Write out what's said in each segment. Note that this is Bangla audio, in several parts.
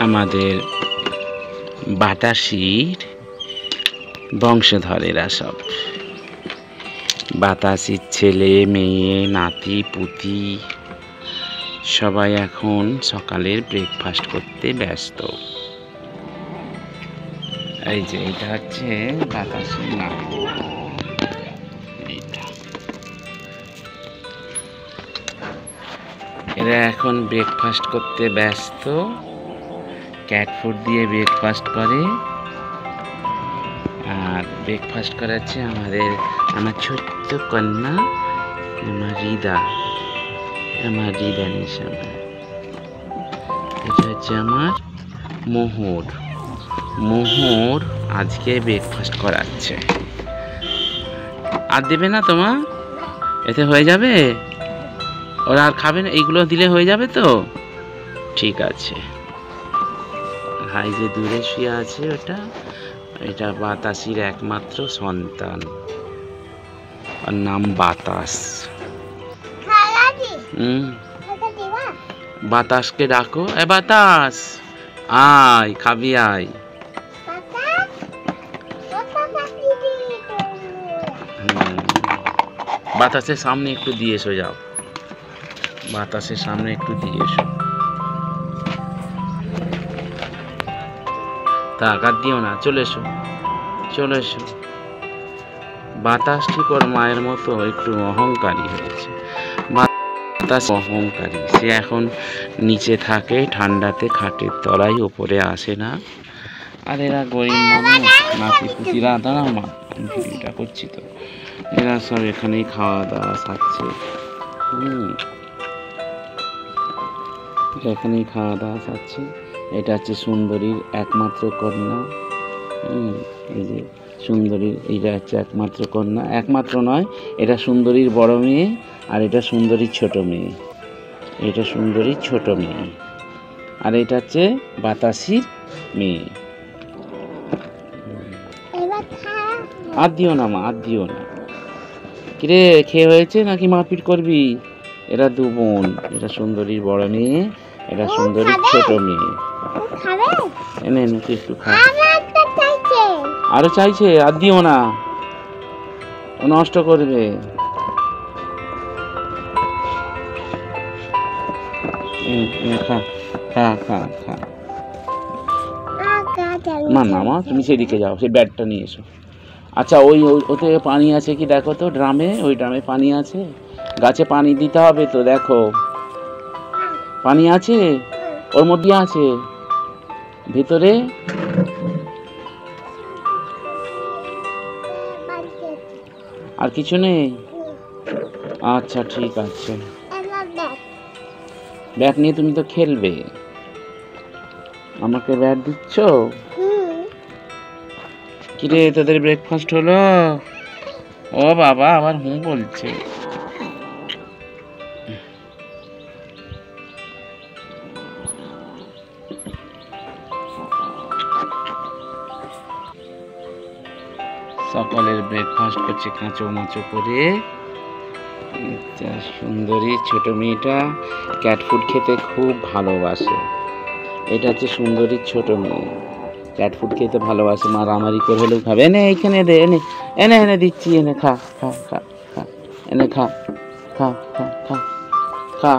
আমাদের বাতাসির বংশধরেরা সব, বাতাসির ছেলে মেয়ে নাতি পুতি সবাই এখন সকালের ব্রেকফাস্ট করতে ব্যস্ত। এই যে এটা হচ্ছে বাতাসির নাতি, এরা এখন ব্রেকফাস্ট করতে ব্যস্ত। ক্যাট ফুড দিয়ে ব্রেকফাস্ট করে, আর ব্রেকফাস্ট করাচ্ছে আমার ছোট্ট কন্যা আমার রিদা নিশানা। এটা হচ্ছে আমার মোহর আজকে ব্রেকফাস্ট করাচ্ছে। আর দেবে না তোমা? এতে হয়ে যাবে? ওরা আর খাবে না? এইগুলো দিলে হয়ে যাবে তো? ঠিক আছে। ভাই যে দূরে শুয়ে আছে এটা বাতাসির একমাত্র সন্তান, আর নাম বাতাস। বাতাসকে ডাকো, এ বাতাস আয়, খাবি আয়। বাতাসের সামনে একটু দিয়ে এসো, যাও বাতাসের সামনে একটু দিয়ে এসো। তা আঘাত দিও না, চলে এসো। বাতাস ঠিক ওর মায়ের মতো একটু অহংকারী হয়েছে। বাতাস অহংকারী, সে এখন নিচে থাকে ঠান্ডাতে, খাটের তলায়, উপরে আসে না। আর এরা গরিব মানুষ, নাতি পুতিরা, দাঁড়াও মা ভিডিওটা করছি তো, এরা সব এখানেই খাওয়া দাওয়া সারছে। এখানেই খাওয়া দাওয়া সারছে। এটা হচ্ছে সুন্দরীর একমাত্র কন্যা। এই যে সুন্দরীর, এইটা হচ্ছে একমাত্র কন্যা, একমাত্র নয়, এটা সুন্দরীর বড় মেয়ে, আর এটা সুন্দরীর ছোট মেয়ে। এটা সুন্দরীর ছোট মেয়ে, আর এটা হচ্ছে বাতাসির মেয়ে। আর দিও না মা, আর দিও না। কিরে, খেয়ে হয়েছে নাকি মারপিট করবি? এরা দু বোন, এটা সুন্দরীর বড় মেয়ে, এটা সুন্দরীর ছোট মেয়ে। এনে তুই একটু খা। আরো চাইছে? আর দিও না, ও নষ্ট করবে। খা খা খা খা। না মা, তুমি সেদিকে যাও, সেই ব্যাগটা নিয়ে এসো। আচ্ছা, ওতে পানি আছে কি দেখো তো, ড্রামে, ওই ড্রামে পানি আছে? গাছে পানি দিতে হবে তো, দেখো পানি আছে, ওর মধ্যে আছে ভিতরে। আর কিছু নেই? আচ্ছা ঠিক আছে, ব্যাট নিয়ে তুমি তো খেলবে, আমাকে ব্যাট দিচ্ছ? কিরে, তোদের ব্রেকফাস্ট হলো? ও বাবা, আবার বলছে। সকালের ব্রেকফাস্ট করছে কাঁচো মাচো করে। সুন্দরী ছোট মেয়েটা ক্যাট ফুড খেতে খুব ভালোবাসে। এটা হচ্ছে সুন্দরীর ছোট মেয়ে, ক্যাট ফুড খেতে ভালোবাসে, মারামারি করে হলেও খাবে। এনে এইখানে দে, এনে দিচ্ছি, এনে খা খা খা খা, এনে খা খা খা খা খা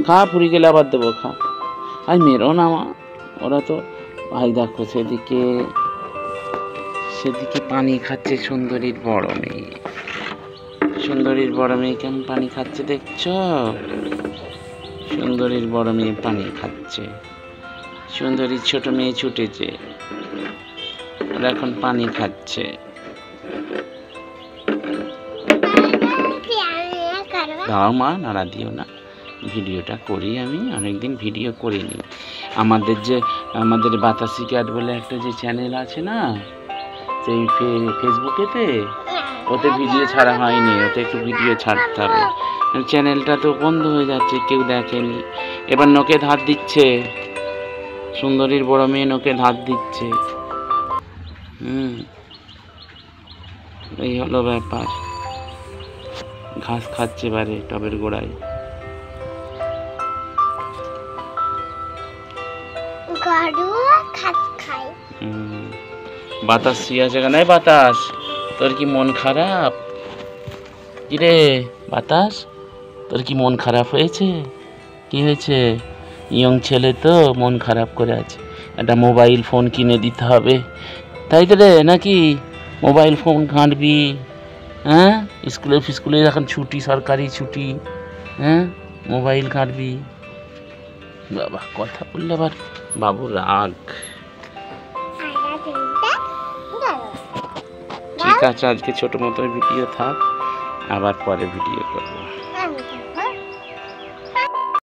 খা, পুরি গেলে আবার দেবো, খা। আর মেরো না মা, ওরা তো ভাই দেখো সেদিকে পানি খাচ্ছে সুন্দরীর বড় মেয়ে। সুন্দরীর বড় মেয়ে কেমন পানি খাচ্ছে দেখছো? সুন্দরীর বড় মেয়ে পানি খাচ্ছে, সুন্দরীর ছোট মেয়ে ছুটেছে, আর এখন পানি খাচ্ছে। দাও মা, নাড়া দিও না, ভিডিওটা করি আমি, অনেকদিন ভিডিও করিনি। আমাদের বাতাসি ক্যাট বলে একটা যে চ্যানেল আছে না, সেই ফেসবুকেতে, ওতে ভিডিও ছাড়া হয়নি, ওতে একটু ভিডিও ছাড়তে হবে। চ্যানেলটা তো বন্ধ হয়ে যাচ্ছে, কেউ দেখেনি। এবার নোকে ধার দিচ্ছে, সুন্দরীর বড় মেয়ে নোকে ধার দিচ্ছে। এই হলো ব্যাপার। ঘাস খাচ্ছে বারে টবের গোড়ায়। গরু ঘাস খায়। বাতাস শুয়ে আছে কেন? বাতাস, তোর কি মন খারাপ? কিরে বাতাস, তোর কি মন খারাপ হয়েছে? কি হয়েছে? ইয়ং ছেলে তো মন খারাপ করে আছে, একটা মোবাইল ফোন কিনে দিতে হবে, তাই তো রে নাকি? মোবাইল ফোন ঘাঁটবি, হ্যাঁ? স্কুলে এখন ছুটি, সরকারি ছুটি, হ্যাঁ? মোবাইল ঘাঁটবি। বাবা, কথা বললে আবার বাবু রাগ। ঠিক আছে, আজকে ছোট মতো ভিডিও থাক, আবার পরে ভিডিও করবো।